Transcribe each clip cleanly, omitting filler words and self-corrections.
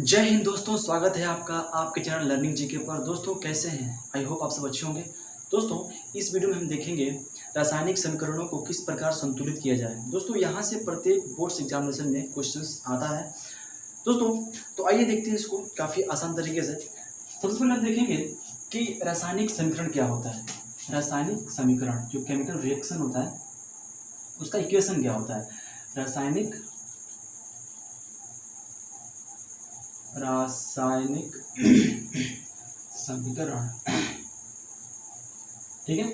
जय हिंद दोस्तों, स्वागत है आपका आपके चैनल लर्निंग जीके पर। दोस्तों कैसे हैं? आई होप आप सब अच्छे होंगे। दोस्तों इस वीडियो में हम देखेंगे रासायनिक समीकरणों को किस प्रकार संतुलित किया जाए। दोस्तों यहाँ से प्रत्येक बोर्ड्स एग्जामिनेशन में क्वेश्चंस आता है दोस्तों, तो आइए देखते हैं इसको काफ़ी आसान तरीके से। सबसे पहले हम देखेंगे कि रासायनिक समीकरण क्या होता है। रासायनिक समीकरण जो केमिकल रिएक्शन होता है उसका इक्वेशन क्या होता है। रासायनिक समीकरण, ठीक है।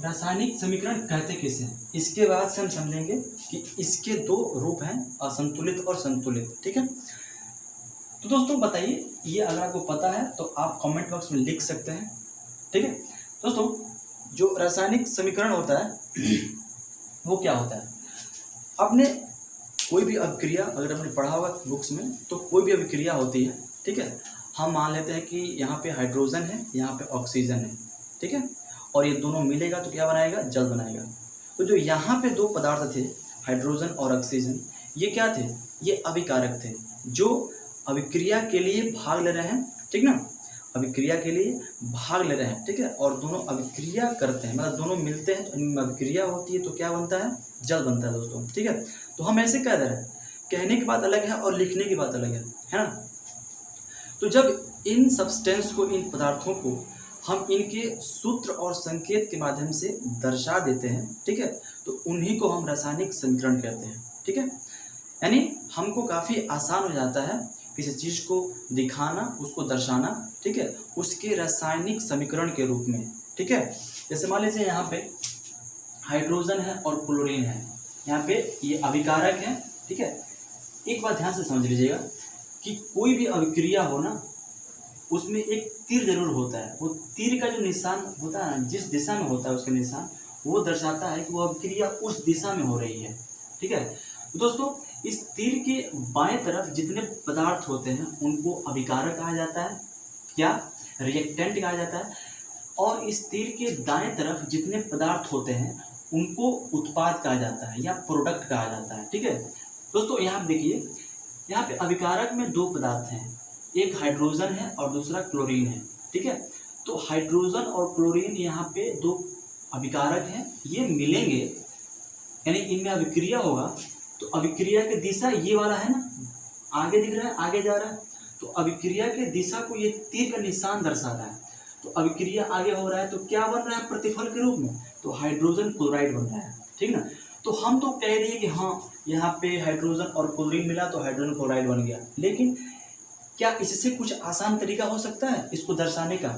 रासायनिक समीकरण कहते किसे हैं, इसके बाद से हम समझेंगे कि इसके दो रूप हैं, असंतुलित और संतुलित, ठीक है। तो दोस्तों बताइए, ये अगर आपको पता है तो आप कमेंट बॉक्स में लिख सकते हैं, ठीक है। दोस्तों जो रासायनिक समीकरण होता है वो क्या होता है। आपने कोई भी अभिक्रिया अगर आपने पढ़ा होगा बुक्स में, तो कोई भी अभिक्रिया होती है, ठीक है। हम मान लेते हैं कि यहाँ पे हाइड्रोजन है, यहाँ पे ऑक्सीजन है, ठीक है, और ये दोनों मिलेगा तो क्या बनाएगा, जल बनाएगा। तो जो यहाँ पे दो पदार्थ थे, हाइड्रोजन और ऑक्सीजन, ये क्या थे, ये अभिकारक थे जो अभिक्रिया के लिए भाग ले रहे हैं, ठीक ना, अभिक्रिया के लिए भाग ले रहे हैं, ठीक है, और दोनों अभिक्रिया करते हैं, मतलब दोनों मिलते हैं तो इनमें अभिक्रिया होती है तो क्या बनता है, जल बनता है दोस्तों, ठीक है। तो हम ऐसे कह रहे हैं, कहने की बात अलग है और लिखने की बात अलग है ना। तो जब इन सब्सटेंस को, इन पदार्थों को हम इनके सूत्र और संकेत के माध्यम से दर्शा देते हैं, ठीक है, तो उन्हीं को हम रासायनिक समीकरण कहते हैं, ठीक है। यानी हमको काफ़ी आसान हो जाता है किसी चीज़ को दिखाना, उसको दर्शाना, ठीक है, उसके रासायनिक समीकरण के रूप में, ठीक है। जैसे मान लीजिए यहाँ पे हाइड्रोजन है और क्लोरीन है, यहाँ पे ये अभिकारक है, ठीक है। एक बात ध्यान से समझ लीजिएगा कि कोई भी अभिक्रिया हो ना, उसमें एक तीर जरूर होता है। वो तीर का जो निशान होता है ना, जिस दिशा में होता है उसका निशान, वो दर्शाता है कि वो अभिक्रिया उस दिशा में हो रही है, ठीक है। तो दोस्तों इस तीर के बाएं तरफ जितने पदार्थ होते हैं उनको अभिकारक कहा जाता है, क्या, रिएक्टेंट कहा जाता है। और इस तीर के दाएं तरफ जितने पदार्थ होते हैं उनको उत्पाद कहा जाता है या प्रोडक्ट कहा जाता है, ठीक है। दोस्तों यहाँ देखिए, यहाँ पे अभिकारक में दो पदार्थ हैं, एक हाइड्रोजन है और दूसरा क्लोरीन है, ठीक है। तो हाइड्रोजन और क्लोरीन यहाँ पे दो अभिकारक हैं, ये मिलेंगे यानी इनमें अभिक्रिया होगा, तो अभिक्रिया की दिशा ये वाला है ना, आगे दिख रहा है, आगे जा रहा है, तो अभिक्रिया की दिशा को ये तीर का निशान दर्शा रहा है। तो अभिक्रिया आगे हो रहा है तो क्या बन रहा है प्रतिफल के रूप में, तो हाइड्रोजन क्लोराइड बन रहा है, ठीक ना। तो हम तो कह दिए कि हाँ यहाँ पे हाइड्रोजन और क्लोरीन मिला तो हाइड्रोजन क्लोराइड बन गया, लेकिन क्या इससे कुछ आसान तरीका हो सकता है इसको दर्शाने का।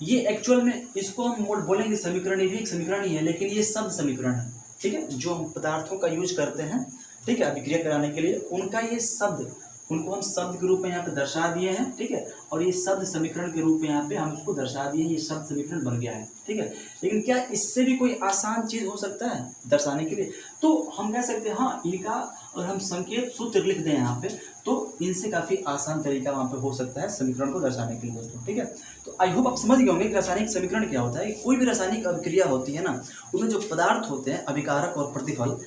ये एक्चुअल में इसको हम बोलेंगे समीकरण, ये भी एक समीकरण ही है, लेकिन ये शब्द समीकरण है, ठीक है, जो हम पदार्थों का यूज करते हैं, ठीक है, अभिक्रिया कराने के लिए, उनका ये शब्द, उनको हम शब्द के रूप में यहाँ पे दर्शा दिए हैं, ठीक है, और ये शब्द समीकरण के रूप में यहाँ पे हम उसको दर्शा दिए हैं, ये शब्द समीकरण बन गया है, ठीक है। लेकिन क्या इससे भी कोई आसान चीज हो सकता है दर्शाने के लिए, तो हम कह सकते हैं हाँ इनका, और हम संकेत सूत्र लिख दें यहाँ पे, तो इनसे काफी आसान तरीका वहाँ पे हो सकता है समीकरण को दर्शाने के लिए दोस्तों, ठीक है। तो आई होप आप समझ गए होंगे कि रासायनिक समीकरण क्या होता है। कोई भी रासायनिक अभिक्रिया होती है ना, उसमें जो पदार्थ होते हैं अभिकारक और प्रतिफल,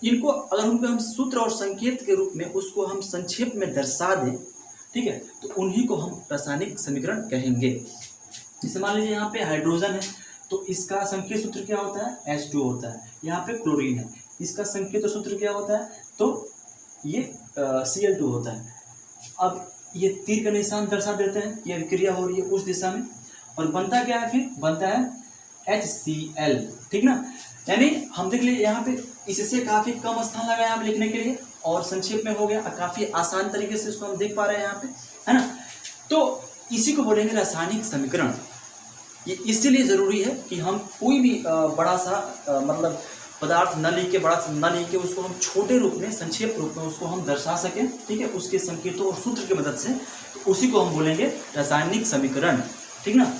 इनको अगर उनको हम सूत्र और संकेत के रूप में उसको हम संक्षेप में दर्शा दें, ठीक है, तो उन्हीं को हम रासायनिक समीकरण कहेंगे। जैसे मान लीजिए यहाँ पे हाइड्रोजन है तो इसका संकेत सूत्र क्या होता है, H2 होता है। यहाँ पे क्लोरीन है, इसका संकेत सूत्र क्या होता है, तो ये Cl2 होता है। अब ये तीर का निशान दर्शा देते हैं, ये अभिक्रिया हो रही है उस दिशा में, और बनता क्या है, फिर बनता है HCl, ठीक ना। यानी हम देख लीजिए यहाँ पे इससे काफी कम स्थान लगा यहाँ पे लिखने के लिए, और संक्षेप में हो गया, काफी आसान तरीके से इसको हम देख पा रहे हैं यहाँ पे, है ना। तो इसी को बोलेंगे रासायनिक समीकरण। ये इसीलिए जरूरी है कि हम कोई भी बड़ा सा मतलब पदार्थ न लिख के, बड़ा न लिख के, उसको हम छोटे रूप में, संक्षेप रूप में उसको हम दर्शा सकें, ठीक है, उसके संकेतों और सूत्र की मदद से, तो उसी को हम बोलेंगे रासायनिक समीकरण, ठीक ना।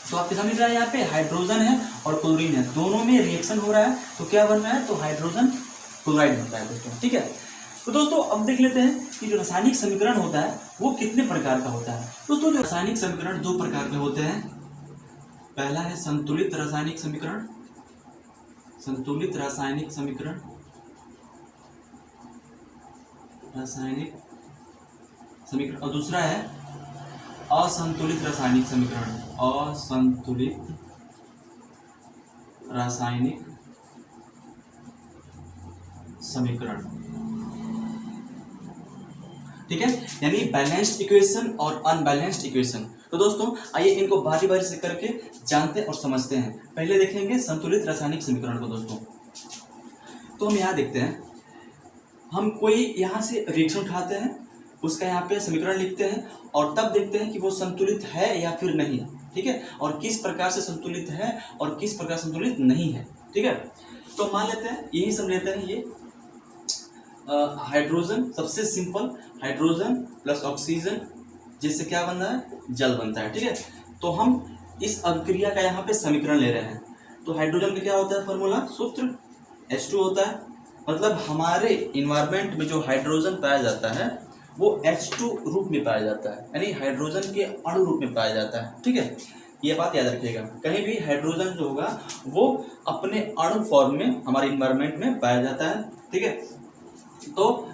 तो आपके समझ रहा है यहाँ पे हाइड्रोजन है और क्लोरीन है, दोनों में रिएक्शन हो रहा है, तो क्या बन रहा है, तो हाइड्रोजन क्लोराइड बनता है दोस्तों, ठीक है। तो दोस्तों अब देख लेते हैं कि जो रासायनिक समीकरण होता है वो कितने प्रकार का होता है। दोस्तों जो रासायनिक समीकरण दो प्रकार के होते हैं, पहला है संतुलित रासायनिक समीकरण, संतुलित रासायनिक समीकरण, रासायनिक समीकरण, और दूसरा है असंतुलित रासायनिक समीकरण, असंतुलित रासायनिक समीकरण। ठीक है, यानी बैलेंस्ड इक्वेशन और अनबैलेंस्ड इक्वेशन। तो दोस्तों आइए इनको बारी बारी से करके जानते और समझते हैं। पहले देखेंगे संतुलित रासायनिक समीकरण को दोस्तों। तो हम यहाँ देखते हैं, हम कोई यहाँ से रिएक्शन उठाते हैं, उसका यहाँ पे समीकरण लिखते हैं और तब देखते हैं कि वो संतुलित है या फिर नहीं। ठीक है, और किस प्रकार से संतुलित है और किस प्रकार संतुलित नहीं है। ठीक है, तो मान लेते हैं, यही सब लेते हैं, ये हाइड्रोजन, सबसे सिंपल हाइड्रोजन प्लस ऑक्सीजन, जिससे क्या बनता है, जल बनता है। ठीक है, तो हम इस अभिक्रिया का यहाँ पे समीकरण ले रहे हैं। तो हाइड्रोजन का क्या होता है फॉर्मूला, सूत्र H2 होता है। मतलब हमारे इन्वायरमेंट में जो हाइड्रोजन पाया जाता है वो H2 रूप में पाया जाता है, यानी हाइड्रोजन के अणु रूप में पाया जाता है। ठीक है, ये बात याद रखिएगा, कहीं भी हाइड्रोजन जो होगा वो अपने अणु फॉर्म में हमारे इन्वायरमेंट में पाया जाता है। ठीक है, तो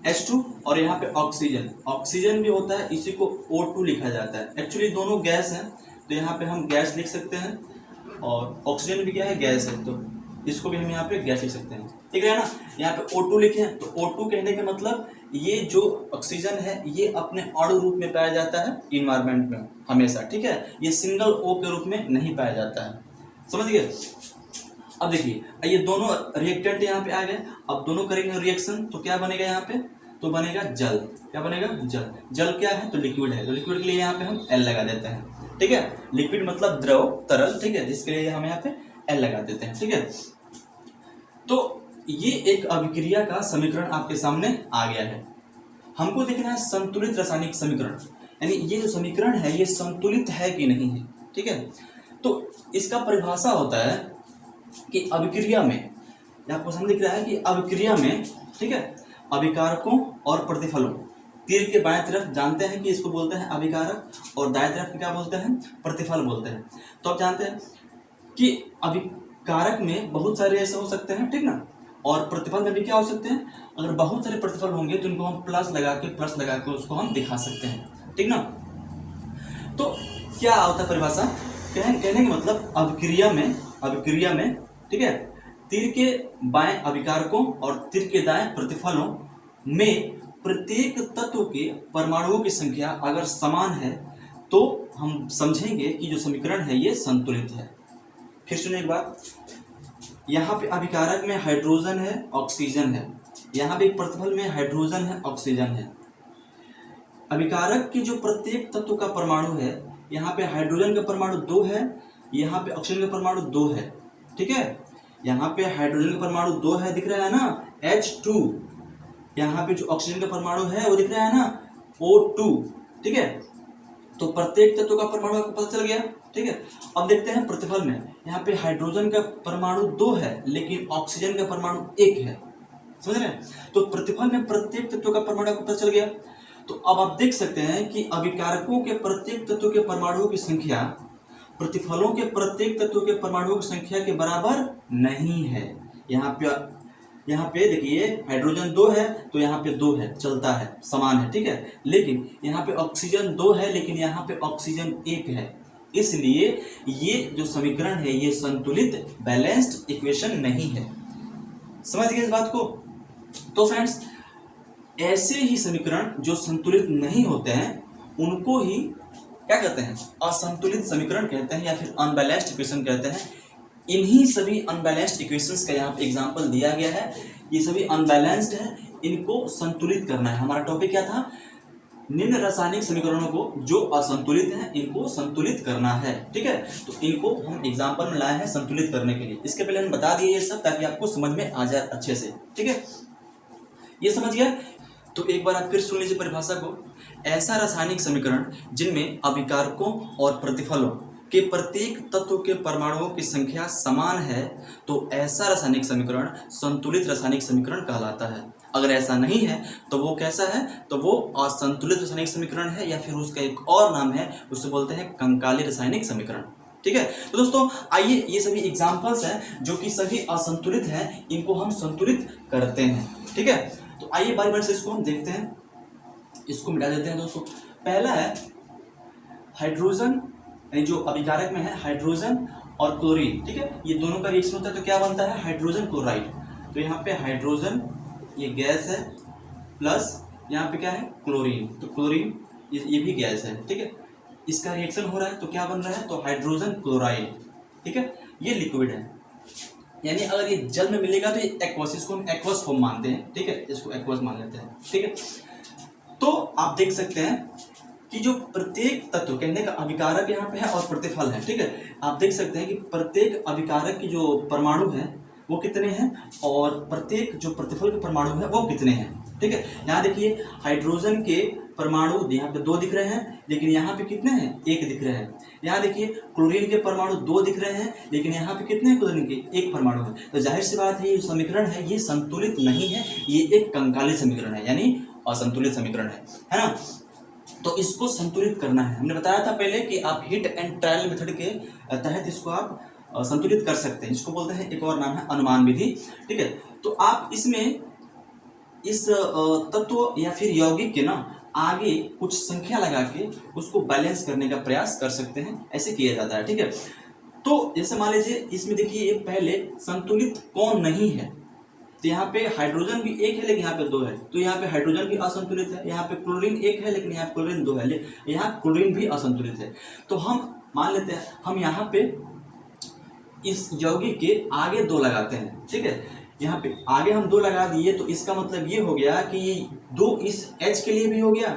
H2 और यहाँ पे ऑक्सीजन, ऑक्सीजन भी होता है, इसी को O2 लिखा जाता है। एक्चुअली दोनों गैस हैं, तो यहाँ पे हम गैस लिख सकते हैं, और ऑक्सीजन भी क्या है, गैस है, तो इसको भी हम यहाँ पे गैस लिख सकते हैं। ठीक है ना, यहाँ पे O2 लिखे हैं, तो O2 कहने का मतलब ये जो ऑक्सीजन है ये अपने अणु रूप में पाया जाता है इन्वायरमेंट में हमेशा। ठीक है, ये सिंगल O के रूप में नहीं पाया जाता है, समझ गए। अब देखिए, ये दोनों रिएक्टेंट यहाँ पे आ गए, अब दोनों करेंगे रिएक्शन, तो क्या बनेगा यहाँ पे, तो बनेगा जल। क्या बनेगा, जल। जल क्या है, तो लिक्विड है, तो लिक्विड के लिए यहाँ पे हम L लगा देते हैं। ठीक है, लिक्विड मतलब द्रव, तरल। ठीक है, जिसके लिए हम यहाँ पे L लगा देते हैं। ठीक है, तो ये एक अभिक्रिया का समीकरण आपके सामने आ गया है। हमको देखना है संतुलित रासायनिक समीकरण, यानी ये जो समीकरण है ये संतुलित है कि नहीं है। ठीक है, तो इसका परिभाषा होता है कि अभिक्रिया में, आपको समझ दिख रहा है कि अभिक्रिया में, ठीक है, अभिकारकों और प्रतिफलों, तीर के बाएं तरफ जानते हैं कि इसको बोलते हैं अभिकारक, और दाएं तरफ क्या बोलते हैं, प्रतिफल बोलते हैं। तो आप जानते हैं कि अभिकारक में बहुत सारे ऐसे हो सकते हैं, ठीक ना, और प्रतिफल में भी क्या हो सकते हैं, अगर बहुत सारे प्रतिफल होंगे तो इनको हम प्लस लगा के उसको हम दिखा सकते हैं। ठीक ना, तो क्या होता है परिभाषा, कहने का मतलब अभिक्रिया में, ठीक है, तीर के बाएं अभिकारकों और तीर के दाएं प्रतिफलों में प्रत्येक तत्व के परमाणुओं की संख्या अगर समान है तो हम समझेंगे कि जो समीकरण है ये संतुलित है। फिर सुनिए एक बात, यहाँ पे अभिकारक में हाइड्रोजन है, ऑक्सीजन है, यहाँ पे प्रतिफल में हाइड्रोजन है, ऑक्सीजन है। अभिकारक के जो प्रत्येक तत्व का परमाणु है, यहाँ पे हाइड्रोजन का परमाणु 2 है, यहाँ पे ऑक्सीजन का परमाणु 2 है। ठीक है, यहाँ पे हाइड्रोजन का परमाणु 2 है, दिख रहा है ना, H2। यहाँ पे जो ऑक्सीजन का परमाणु है वो दिख रहा है ना, O2। ठीक है, तो प्रत्येक तत्व का परमाणु आपको पता चल गया। ठीक है, अब देखते हैं प्रतिफल में, यहाँ पे हाइड्रोजन का परमाणु 2 है लेकिन ऑक्सीजन का परमाणु 1 है, समझ रहे हैं। तो प्रतिफल में प्रत्येक तत्व का परमाणु आपको पता चल गया। तो अब आप देख सकते हैं कि अभिकारकों के प्रत्येक तत्व के परमाणुओं की संख्या प्रतिफलों के प्रत्येक तत्व के परमाणुओं की संख्या के बराबर नहीं है। यहाँ पे देखिए हाइड्रोजन 2 है तो यहाँ पे 2 है, चलता है, समान है। ठीक है, लेकिन यहाँ पे ऑक्सीजन 2 है लेकिन यहाँ पे ऑक्सीजन 1 है, इसलिए ये जो समीकरण है ये संतुलित बैलेंस्ड इक्वेशन नहीं है। समझ गए इस बात को। तो फ्रेंड्स, ऐसे ही समीकरण जो संतुलित नहीं होते हैं उनको ही क्या कहते हैं, असंतुलित समीकरण कहते हैं या फिर अनबैलेंस्ड इक्वेशन कहते हैं। इन्हीं सभी अनबैलेंस्ड इक्वेशंस का यहाँ पे एग्जांपल दिया गया है। ये सभी अनबैलेंस्ड है, इनको संतुलित करना है। हमारा टॉपिक क्या था, निम्न रासायनिक समीकरणों को जो असंतुलित हैं इनको संतुलित करना है। ठीक है, तो इनको हम एग्जांपल में लाए हैं संतुलित करने के लिए। इसके पहले हम बता दिए ये सब ताकि आपको समझ में आ जाए अच्छे से। ठीक है, ये समझ गया। तो एक बार आप फिर सुन लीजिए परिभाषा को। ऐसा रासायनिक समीकरण जिनमें अभिकारकों और प्रतिफलों के प्रत्येक तत्व के परमाणुओं की संख्या समान है तो ऐसा रासायनिक समीकरण संतुलित रासायनिक समीकरण कहलाता है। अगर ऐसा नहीं है तो वो कैसा है, तो वो असंतुलित रासायनिक समीकरण है, या फिर उसका एक और नाम है, उससे बोलते हैं कंकाली रासायनिक समीकरण। ठीक है, तो दोस्तों आइए, ये सभी एग्जाम्पल्स हैं जो कि सभी असंतुलित हैं, इनको हम संतुलित करते हैं। ठीक है, तो आइए बारी बारी से इसको हम देखते हैं। इसको मिटा देते हैं दोस्तों। पहला है हाइड्रोजन, जो अभिकारक में है हाइड्रोजन और क्लोरीन, ठीक है, ये दोनों का रिएक्शन होता है तो क्या बनता है, हाइड्रोजन क्लोराइड। तो यहाँ पे हाइड्रोजन ये गैस है, प्लस यहाँ पे क्या है, क्लोरीन, तो क्लोरीन ये भी गैस है, ठीक है, इसका रिएक्शन हो रहा है तो क्या बन रहा है, तो हाइड्रोजन क्लोराइड, ठीक है, ये लिक्विड है। यानी अगर ये जल में मिलेगा तो ये एक्वस, इसको हम एक्वस फॉर्म मानते हैं, ठीक है, इसको एक्वस मान लेते हैं, ठीक है। तो आप देख सकते हैं कि जो प्रत्येक तत्व, कहने का अभिकारक यहाँ पे है और प्रतिफल है, ठीक है, आप देख सकते हैं कि प्रत्येक अभिकारक की जो परमाणु है वो कितने हैं और प्रत्येक जो प्रतिफल के परमाणु है वो कितने हैं, ठीक है। यहाँ देखिए हाइड्रोजन के परमाणु यहाँ पे 2 दिख रहे हैं, लेकिन यहाँ पे कितने हैं, 1 दिख रहे हैं। यहाँ देखिए क्लोरीन के परमाणु 2 दिख रहे हैं, लेकिन यहाँ पे कितने हैं क्लोरीन के, 1 परमाणु है। तो जाहिर सी बात है ये समीकरण है ये संतुलित नहीं है, ये एक कंकाली समीकरण है, यानी असंतुलित समीकरण है ना। तो इसको संतुलित करना है। हमने बताया था पहले कि आप हिट एंड ट्रायल मेथड के तहत इसको आप संतुलित कर सकते हैं। इसको बोलते हैं, एक और नाम है अनुमान विधि, ठीक है। तो आप इसमें इस तत्व या फिर यौगिक के ना आगे कुछ संख्या लगा के उसको बैलेंस करने का प्रयास कर सकते हैं, ऐसे किया जाता है, ठीक है। तो जैसे मान लीजिए इसमें देखिए पहले संतुलित कौन नहीं है, तो यहाँ पे हाइड्रोजन भी 1 है लेकिन यहाँ पे 2 है, तो यहाँ पे हाइड्रोजन भी असंतुलित है। यहाँ पे क्लोरीन 1 है लेकिन यहाँ पे क्लोरीन 2 है, यहाँ क्लोरीन भी असंतुलित है। तो हम मान लेते हैं हम यहाँ पे इस यौगिक के आगे 2 लगाते हैं, ठीक है। यहाँ पे आगे हम 2 लगा दिए तो इसका मतलब ये हो गया कि ये 2 इस H के लिए भी हो गया,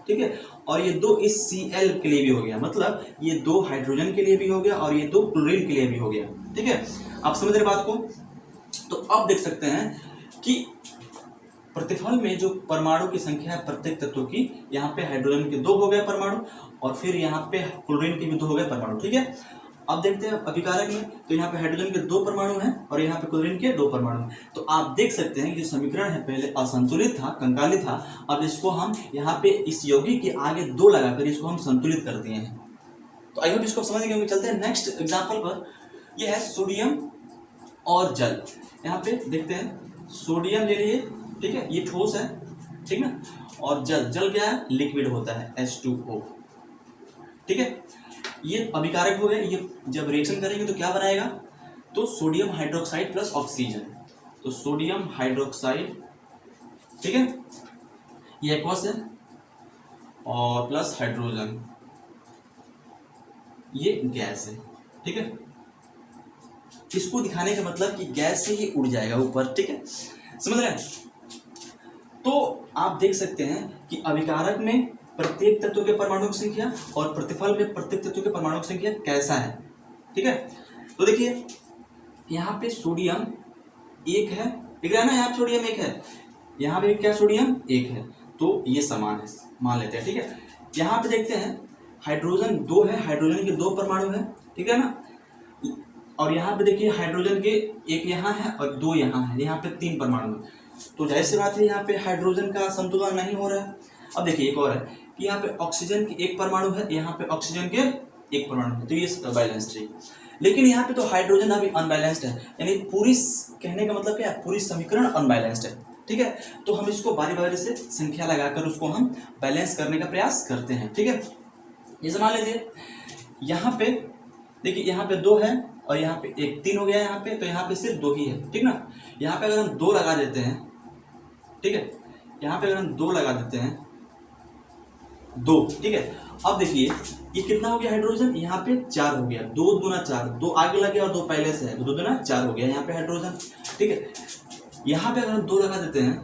ठीक है, और ये 2 इस Cl के लिए भी हो गया, मतलब ये 2 हाइड्रोजन के लिए भी हो गया और ये 2 क्लोरीन के लिए भी हो गया, ठीक है। आप समझ रहे बात को। तो अब देख सकते हैं कि प्रतिफल में जो परमाणु की संख्या है प्रत्येक तत्व की, यहाँ पे हाइड्रोजन के 2 हो गए परमाणु और फिर यहाँ पे क्लोरीन के भी 2 हो गए परमाणु, ठीक है। अब देखते हैं अभिकारक में, तो यहाँ पे हाइड्रोजन के 2 परमाणु हैं और यहाँ पे क्लोरीन के 2 परमाणु हैं। तो आप देख सकते हैं कि जो समीकरण है पहले असंतुलित था, कंकाली था, अब इसको हम यहाँ पे इस यौगिक के आगे 2 लगाकर इसको हम संतुलित कर दिए हैं। तो आई होप इसको समझ गए। चलते हैं नेक्स्ट एग्जाम्पल पर। यह है सोडियम और जल। यहाँ पे देखते हैं सोडियम ले लिए, ठीक है, ये ठोस है, ठीक ना, और जल क्या है, लिक्विड होता है H2O, ठीक है। ये अभिकारक हो गए, ये जब रिएक्शन करेंगे तो क्या बनाएगा, तो सोडियम हाइड्रोक्साइड प्लस ऑक्सीजन, तो सोडियम हाइड्रोक्साइड, ठीक है, ये एक्वस है, और प्लस हाइड्रोजन, ये गैस है, ठीक है। इसको दिखाने का मतलब कि गैस से ही उड़ जाएगा ऊपर, ठीक है, समझ रहे हैं। तो आप देख सकते हैं कि अभिकारक में प्रत्येक तत्व के परमाणु की संख्या और प्रतिफल में प्रत्येक तत्व के परमाणु की संख्या कैसा है, ठीक है। तो देखिए यहाँ पे सोडियम 1 है, दिख रहा है ना, यहाँ पे सोडियम 1 है, यहाँ पे क्या सोडियम 1 है, तो ये समान है, मान लेते हैं, ठीक है। यहाँ पे देखते हैं हाइड्रोजन 2 है, हाइड्रोजन के 2 परमाणु है, ठीक है ना, और यहाँ पे देखिए हाइड्रोजन के 1 यहाँ है और 2 यहाँ है, यहाँ पे 3 परमाणु है। तो जाहिर सी बात है यहाँ पे हाइड्रोजन का संतुलन नहीं हो रहा है। अब देखिए एक और है कि यहाँ पे ऑक्सीजन के 1 परमाणु है, यहाँ पे ऑक्सीजन के 1 परमाणु है, तो ये बैलेंस्ड है। लेकिन यहाँ पे तो हाइड्रोजन अभी अनबैलेंस्ड है, यानी पूरी, कहने का मतलब क्या है, पूरी समीकरण अनबैलेंस्ड है, ठीक है। तो हम इसको बारी बारी से संख्या लगाकर उसको हम बैलेंस करने का प्रयास करते हैं, ठीक है। जैसे मान लीजिए यहाँ पे देखिए, यहाँ पे 2 है और यहाँ पे 1, 3 हो गया यहाँ पे, तो यहाँ पे सिर्फ 2 ही है, ठीक ना। यहाँ पे अगर हम 2 लगा देते हैं, ठीक है, यहाँ पे अगर हम 2 लगा देते हैं, 2, ठीक है। अब देखिए ये कितना हो गया हाइड्रोजन, यहाँ पे 4 हो गया, 2 दूना 4, 2 आगे लगे और 2 पहले से है, तो 2 दूना 4 हो गया यहाँ पे हाइड्रोजन, ठीक है। यहाँ पे अगर हम 2 लगा देते हैं,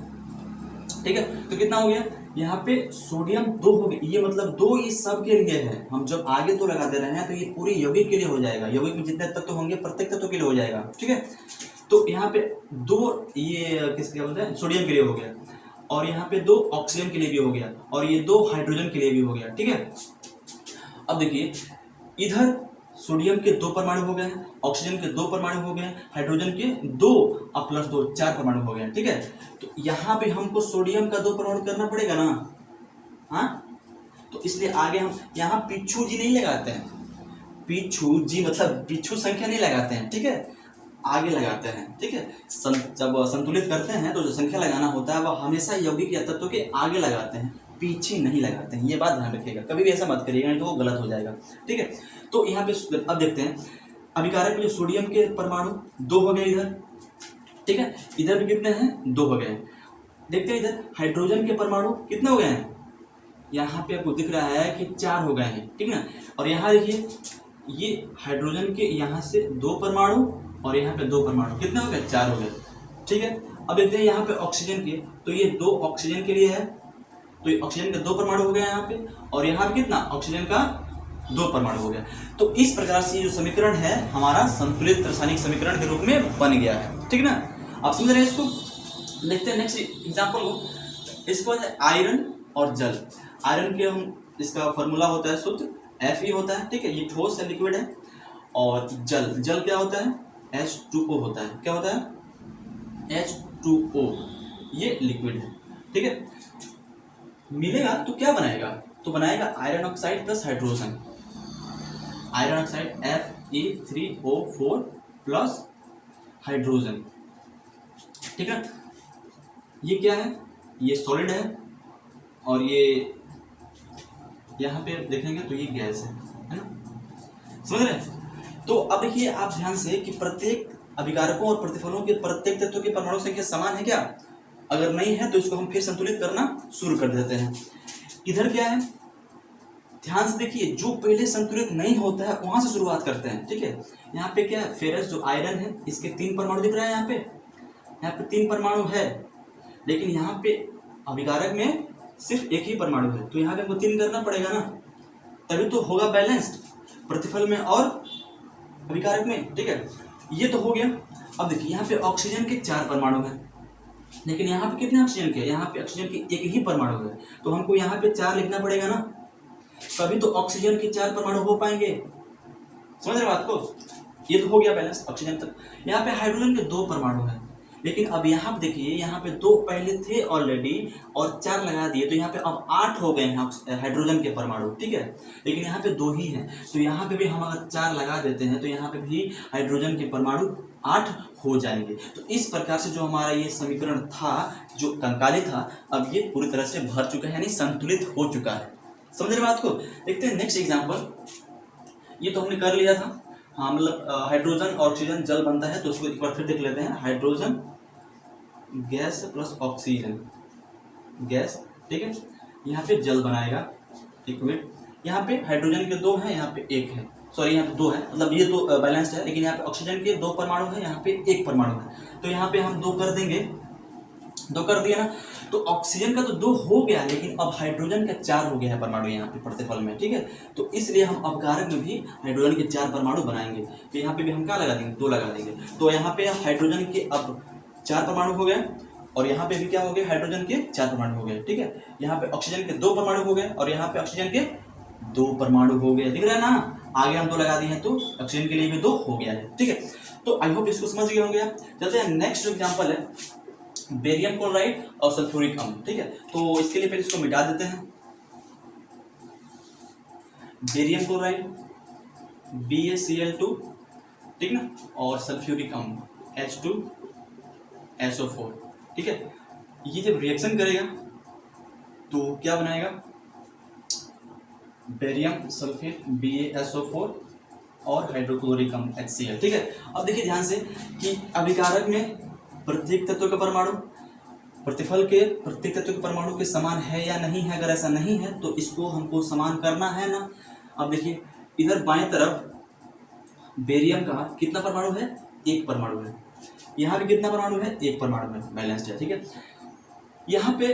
ठीक है, तो कितना हो गया, यहाँ पे सोडियम 2 हो गया, ये मतलब 2 इस सब के लिए है। हम जब आगे 2 लगा दे रहे हैं तो ये पूरी यौगिक के लिए हो जाएगा, यौगिक में जितने तत्व होंगे प्रत्येक तत्व के लिए हो जाएगा, ठीक है। तो यहाँ पे 2 ये किसके बोलते हैं, सोडियम के लिए हो गया, और यहाँ पे 2 ऑक्सीजन के लिए भी हो गया, और ये 2 हाइड्रोजन के लिए भी हो गया, ठीक है। अब देखिए इधर सोडियम के 2 परमाणु हो गए, ऑक्सीजन के 2 परमाणु हो गए, हाइड्रोजन के 2 और प्लस 2 4 परमाणु हो गए, ठीक है। तो यहाँ पे हमको सोडियम का 2 परमाणु करना पड़ेगा ना, हाँ, तो इसलिए आगे हम यहाँ पिछू जी नहीं लगाते हैं, पिछू जी मतलब पिछू संख्या नहीं लगाते हैं, ठीक है, आगे लगाते हैं, ठीक है। जब संतुलित करते हैं तो जो संख्या लगाना होता है वह हमेशा यौगिक या तत्व के आगे लगाते हैं, पीछे नहीं लगाते हैं, ये बात ध्यान रखिएगा, कभी भी ऐसा मत करिएगा, नहीं तो वो गलत हो जाएगा। ठीक है, तो यहाँ पे अब देखते हैं अभिकारक में जो सोडियम के परमाणु 2 हो गए इधर, ठीक है, इधर भी कितने हैं, 2 हो गए हैं। देखते हैं इधर हाइड्रोजन के परमाणु कितने हो गए हैं, यहाँ पे आपको दिख रहा है कि 4 हो गए हैं, ठीक ना। और यहाँ देखिए ये हाइड्रोजन के यहाँ से 2 परमाणु और यहाँ पे 2 परमाणु, कितने हो गए, 4 हो गए। ठीक है, अब देखते हैं यहाँ पे ऑक्सीजन के, तो ये 2 ऑक्सीजन के लिए है, तो ये ऑक्सीजन के 2 परमाणु हो गए यहाँ पे, और यहाँ पे कितना, ऑक्सीजन का 2 परमाणु हो गया। तो इस प्रकार से जो समीकरण है हमारा संतुलित रासायनिक समीकरण के रूप में बन गया है, ठीक ना। आप समझ रहे हैं इसको। देखते हैं नेक्स्ट एग्जाम्पल को। इसको आयरन और जल, आयरन के हम इसका फॉर्मूला होता है सूत्र Fe होता है, ठीक है, ये ठोस है, लिक्विड है। और जल क्या होता है, H2O होता है, क्या होता है, H2O, ये लिक्विड है। ठीक है, मिलेगा तो क्या बनाएगा, तो बनाएगा iron oxide plus hydrogen, iron oxide Fe3O4 plus hydrogen. ठीक है, ये क्या है, ये सॉलिड है, और ये यहाँ पे देखेंगे तो ये गैस है ना, समझ रहे हैं। तो अब देखिए आप ध्यान से कि प्रत्येक अभिकारकों और प्रतिफलों के प्रत्येक तत्व की परमाणु संख्या समान है क्या, अगर नहीं है तो इसको हम फिर संतुलित करना शुरू कर देते हैं। इधर क्या है, ध्यान से देखिए, जो पहले संतुलित नहीं होता है वहां से शुरुआत करते हैं। ठीक है, यहाँ पे क्या है, फेरस जो आयरन है इसके 3 परमाणु दिख रहा है, यहाँ पे 3 परमाणु है, लेकिन यहाँ पे अभिकारक में सिर्फ एक ही परमाणु है, तो यहाँ पे हमको 3 करना पड़ेगा ना, तभी तो होगा बैलेंस्ड प्रतिफल में और अभिकारक में। ठीक है, ये तो हो गया। अब देखिए यहाँ पे ऑक्सीजन के 4 परमाणु हैं, लेकिन यहाँ पे कितने ऑक्सीजन के, यहाँ पे ऑक्सीजन के एक ही परमाणु है, तो हमको यहाँ पे 4 लिखना पड़ेगा ना, तभी तो ऑक्सीजन के 4 परमाणु हो पाएंगे। समझ रहे बात को, ये तो हो गया बैलेंस ऑक्सीजन तक। यहाँ पे हाइड्रोजन के 2 परमाणु हैं, लेकिन अब यहाँ पे देखिए, यहाँ पे 2 पहले थे ऑलरेडी और 4 लगा दिए, तो यहाँ पे अब 8 हो गए हैं हाइड्रोजन के परमाणु। ठीक है, लेकिन यहाँ पे 2 ही हैं, तो यहाँ पे भी हम अगर 4 लगा देते हैं तो यहाँ पे भी हाइड्रोजन के परमाणु 8 हो जाएंगे। तो इस प्रकार से जो हमारा ये समीकरण था, जो कंकाली था, अब ये पूरी तरह से भर चुका है, यानी संतुलित हो चुका है। समझ रहे बात को। देखते हैं नेक्स्ट एग्जाम्पल। ये तो हमने कर लिया था, हाँ, मतलब हाइड्रोजन ऑक्सीजन जल बनता है, तो उसको एक बार फिर देख लेते हैं। Hydrogen gas plus oxygen gas, ठीक है, यहाँ पे जल बनाएगा लिक्विड। यहाँ पे हाइड्रोजन के 2 हैं, यहाँ पे 1 है, सॉरी यहाँ पे 2 है, मतलब ये 2 बैलेंस्ड है, लेकिन यहाँ पे ऑक्सीजन के 2 परमाणु है, यहाँ पे 1 परमाणु है, तो यहाँ पे हम 2 कर देंगे, 2 कर दिया ना। तो ऑक्सीजन का तो 2 हो गया, लेकिन अब हाइड्रोजन का 4 हो गया है परमाणु यहाँ पे प्रतिफल में। ठीक है, तो इसलिए हम अभिकारक में भी हाइड्रोजन के 4 परमाणु बनाएंगे, तो यहाँ पे भी हम क्या लगा देंगे, 2 लगा देंगे। तो यहाँ पे हाइड्रोजन के अब 4 परमाणु हो गए, और यहाँ पे भी क्या हो गए, हाइड्रोजन के 4 परमाणु हो गए। ठीक है, यहाँ पे ऑक्सीजन के 2 परमाणु हो गए, और यहाँ पे ऑक्सीजन के 2 परमाणु हो गए, दिख रहा है ना, आगे हम 2 लगा दिए हैं, तो ऑक्सीजन के लिए भी 2 हो गया है। ठीक है, तो आई होप इसको समझ गए होंगे आप। चलते हैं नेक्स्ट एग्जाम्पल है बेरियम क्लोराइड और सल्फ्यूरिक अम्ल। ठीक है, तो इसके लिए पहले इसको मिटा देते हैं। बेरियम क्लोराइड BaCl2, ठीक ना, और सल्फ्यूरिक अम्ल H2SO4। ठीक है, ये जब रिएक्शन करेगा तो क्या बनाएगा, बेरियम सल्फेट BaSO4 और हाइड्रोक्लोरिक अम्ल HCl। ठीक है, अब देखिए ध्यान से कि अभिकारक में प्रत्येक तत्व का परमाणु प्रतिफल के प्रत्येक तत्व के परमाणु के समान है या नहीं है। अगर ऐसा नहीं है तो इसको हमको समान करना है ना। अब देखिए इधर बाएं तरफ बेरियम का कितना परमाणु है, 1 परमाणु है, यहाँ पे कितना परमाणु है, 1 परमाणु है, बैलेंस्ड है। ठीक है, यहाँ पे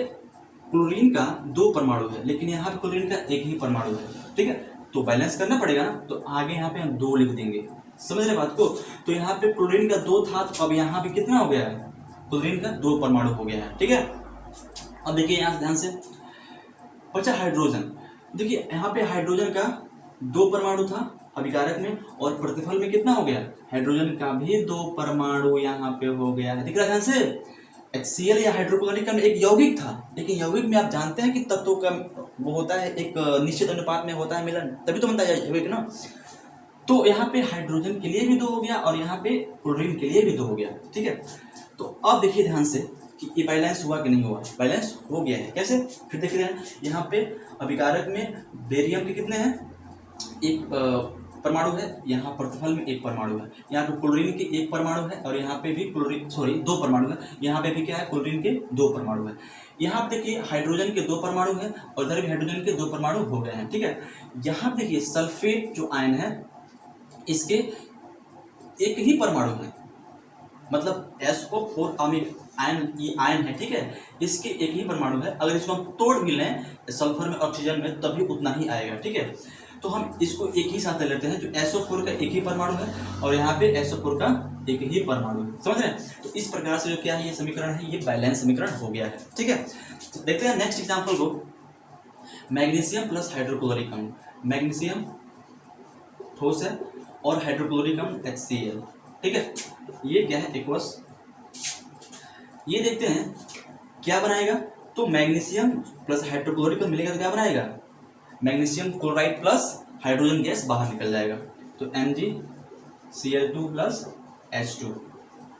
क्लोरीन का 2 परमाणु है, लेकिन यहाँ पे क्लोरीन का 1 ही परमाणु है। ठीक है, तो बैलेंस करना पड़ेगा ना, तो आगे यहाँ पे हम 2 लिख देंगे। समझ रहे बात को। तो यहाँ पे क्लोरीन का 2 था, तो अब यहाँ पे कितना हो गया है, क्लोरीन का 2 परमाणु हो गया है। ठीक है, अब देखिए यहाँ ध्यान से बचा हाइड्रोजन। देखिए यहाँ पे हाइड्रोजन का 2 परमाणु था अभिकारक में, और प्रतिफल में कितना हो गया, हाइड्रोजन का भी 2 परमाणु यहाँ पे हो गया है, दिख रहा है ध्यान से। HCl या हाइड्रोक्लोरिक अम्ल एक यौगिक था, लेकिन यौगिक में आप जानते हैं कि तत्वों का वो होता है, एक निश्चित अनुपात में होता है मिलन, तभी तो बनता है यौगिक ना। तो यहाँ पे हाइड्रोजन के लिए भी 2 हो गया, और यहाँ पे क्लोरीन के लिए भी 2 हो गया। ठीक है, तो अब देखिए ध्यान से कि ये बैलेंस हुआ कि नहीं हुआ। बैलेंस हो गया है। कैसे, फिर देख रहे हैं यहाँ पे अभिकारक में बेरियम के कितने हैं, एक परमाणु है, यहाँ प्रतिफल में एक परमाणु है, यहाँ पे क्लोरीन के एक परमाणु है, और यहाँ पे भी दो परमाणु है, यहाँ पे भी क्या है, क्लोरीन के दो परमाणु है। यहाँ पे देखिए हाइड्रोजन के दो परमाणु है, और इधर भी हाइड्रोजन के दो परमाणु हो गए हैं। ठीक है, यहाँ पे देखिए सल्फेट जो आयन है इसके एक ही परमाणु है, मतलब SO4 अमीन आयन, ये आयन है। ठीक है, इसके एक ही परमाणु है। अगर इसको हम तोड़ भी लें सल्फर में ऑक्सीजन में तभी उतना ही आएगा। ठीक है, तो हम इसको एक ही साथ ले लेते हैं, जो SO4 का एक ही परमाणु है और यहाँ पे SO4 का एक ही परमाणु है। समझ रहे हैं। तो इस प्रकार से जो क्या है ये समीकरण है, ये बैलेंस समीकरण हो गया है। ठीक है, तो देखते हैं नेक्स्ट एग्जाम्पल को। मैग्नीशियम प्लस हाइड्रोक्लोरिक अम्ल, मैग्नीशियम ठोस है और हाइड्रोक्लोरिक अम्ल HCl। ठीक है, ये क्या है एक्वस। ये देखते हैं क्या बनाएगा, तो मैग्नीशियम प्लस हाइड्रोक्लोरिक अम्ल मिलेगा तो क्या बनाएगा, magnesium chloride plus hydrogen gas बाहर निकल जाएगा, तो MgCl2 प्लस H2।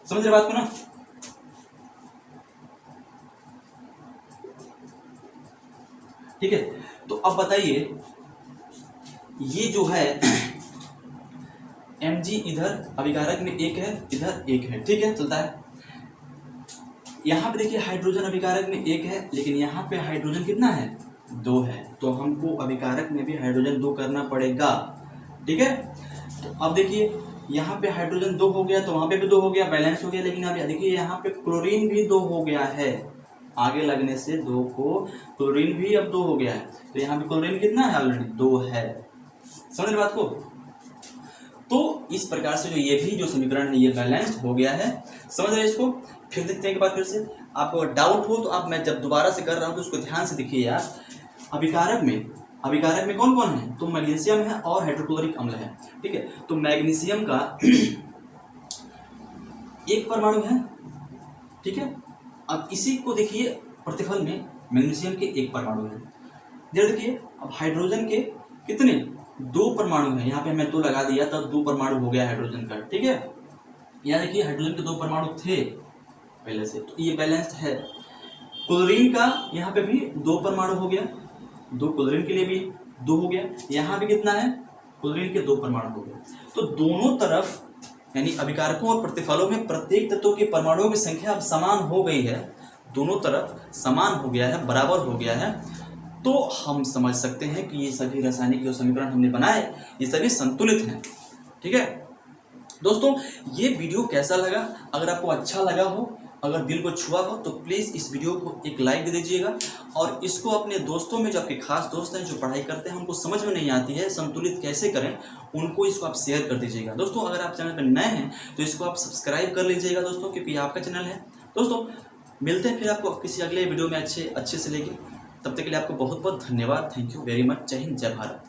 समझ रहे बात को ना। ठीक है, तो अब बताइए ये जो है Mg इधर अभिकारक में एक है, इधर एक है। ठीक है, चलता है। यहाँ पे देखिए हाइड्रोजन अभिकारक में एक है, लेकिन यहाँ पे हाइड्रोजन कितना है, दो है, तो हमको अभिकारक में भी हाइड्रोजन दो करना पड़ेगा। ठीक है, तो अब देखिए यहाँ पे हाइड्रोजन दो हो गया, तो वहाँ पे भी दो हो गया, बैलेंस हो गया। लेकिन अब देखिए यहाँ पे क्लोरीन भी दो हो गया है, आगे लगने से दो को क्लोरीन भी अब दो हो गया है, तो यहाँ पे क्लोरीन कितना है, ऑलरेडी दो है। समझ रहे बात को। तो इस प्रकार से जो ये भी जो समीकरण है ये बैलेंस्ड हो गया है। समझ रहे इसको। फिर देखते हैं एक बार फिर से, आपको डाउट हो तो आप, मैं जब दोबारा से कर रहा हूँ तो उसको ध्यान से देखिए यार। अभिकारक में कौन कौन है, तो मैग्नीशियम है और हाइड्रोक्लोरिक अम्ल है। ठीक है, तो मैग्नीशियम का एक परमाणु है। ठीक है, अब इसी को देखिए प्रतिफल में मैग्नीशियम के एक परमाणु है। देखिए अब हाइड्रोजन के कितने, दो परमाणु है, यहाँ पे मैं दो लगा दिया तब दो परमाणु हो गया हाइड्रोजन का। ठीक है, यहाँ देखिए हाइड्रोजन के दो परमाणु थे पहले से, तो ये बैलेंस्ड है। क्लोरीन का यहाँ पे भी दो परमाणु हो गया, दो क्लोरीन के लिए भी दो हो गया, यहाँ भी कितना है, क्लोरीन के दो परमाणु हो गया। तो दोनों तरफ यानी अभिकारकों और प्रतिफलों में प्रत्येक तत्व के परमाणुओं की संख्या अब समान हो गई है, दोनों तरफ समान हो गया है, बराबर हो गया है। तो हम समझ सकते हैं कि ये सभी रासायनिक जो समीकरण हमने बनाए ये सभी संतुलित हैं। ठीक है दोस्तों, ये वीडियो कैसा लगा, अगर आपको अच्छा लगा हो, अगर दिल को छुआ हो, तो प्लीज़ इस वीडियो को एक लाइक दे दीजिएगा, और इसको अपने दोस्तों में, जो आपके खास दोस्त हैं जो पढ़ाई करते हैं, उनको समझ में नहीं आती है संतुलित कैसे करें, उनको इसको आप शेयर कर दीजिएगा। दोस्तों अगर आप चैनल पर नए हैं तो इसको आप सब्सक्राइब कर लीजिएगा दोस्तों, क्योंकि आपका चैनल है। दोस्तों मिलते हैं फिर आपको किसी अगले वीडियो में अच्छे से लेके, तब तक के लिए आपको बहुत बहुत धन्यवाद। Thank you very much. जय हिंद, जय भारत।